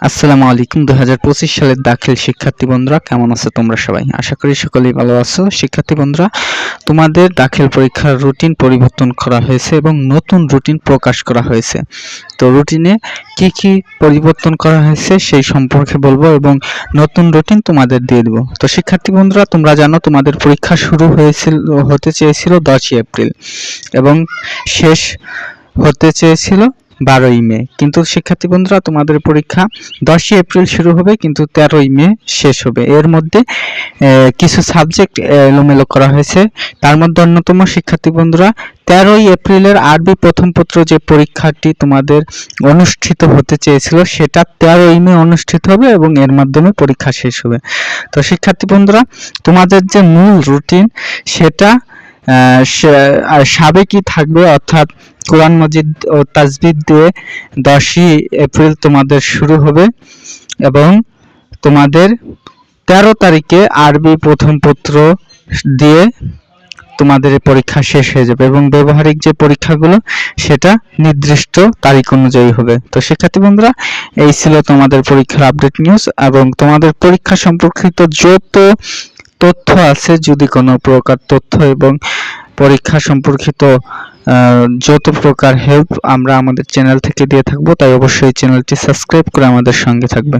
আসসালামু আলাইকুম। 2025 সালের দাখিল শিক্ষার্থী বন্ধুরা, কেমন আছো তোমরা সবাই? আশা করি সকলেই ভালো আছো। শিক্ষার্থী বন্ধুরা, তোমাদের দাখিল পরীক্ষার রুটিন পরিবর্তন করা হয়েছে এবং নতুন রুটিন প্রকাশ করা হয়েছে। তো রুটিনে কি কি পরিবর্তন করা হয়েছে সেই সম্পর্কে বলবো এবং নতুন রুটিন তোমাদের দিয়ে দেব। তো শিক্ষার্থী বন্ধুরা, তোমরা জানো তোমাদের পরীক্ষা শুরু হতে চেয়েছিল 10ই এপ্রিল এবং শেষ হতে চেয়েছিল 12ই মে। কিন্তু শিক্ষার্থী বন্ধুরা, তোমাদের পরীক্ষা 10ই এপ্রিল শুরু হবে কিন্তু 13ই মে শেষ হবে। এর মধ্যে কিছু সাবজেক্ট এলোমেলো করা হয়েছে। তার মধ্যে অন্যতম শিক্ষার্থী বন্ধুরা, 13ই এপ্রিলের আরবি প্রথম পত্র যে পরীক্ষাটি তোমাদের অনুষ্ঠিত হতে চেয়েছিল সেটা 13ই মে অনুষ্ঠিত হবে এবং এর মাধ্যমে পরীক্ষা শেষ হবে। তো শিক্ষার্থী বন্ধুরা, তোমাদের যে মূল রুটিন সেটা সাবেকই থাকবে, অর্থাৎ কোরআন মাজিদ ও তাজবিদ দিয়ে 10ই এপ্রিল তোমাদের শুরু হবে এবং তোমাদের 13 তারিখে আরবি প্রথম পত্র দিয়ে তোমাদের পরীক্ষা শেষ হয়ে যাবে এবং ব্যবহারিক যে পরীক্ষাগুলো সেটা নির্দিষ্ট তারিখ অনুযায়ী হবে। তো শিক্ষার্থী বন্ধুরা, এই ছিল তোমাদের পরীক্ষার আপডেট নিউজ এবং তোমাদের পরীক্ষা সম্পর্কিত যত তথ্য আছে, যদি কোনো প্রকার তথ্য এবং পরীক্ষা সম্পর্কিত যত প্রকার হেল্প আমরা আমাদের চ্যানেল থেকে দিয়ে থাকবো, তাই অবশ্যই চ্যানেলটি সাবস্ক্রাইব করে আমাদের সঙ্গে থাকবে।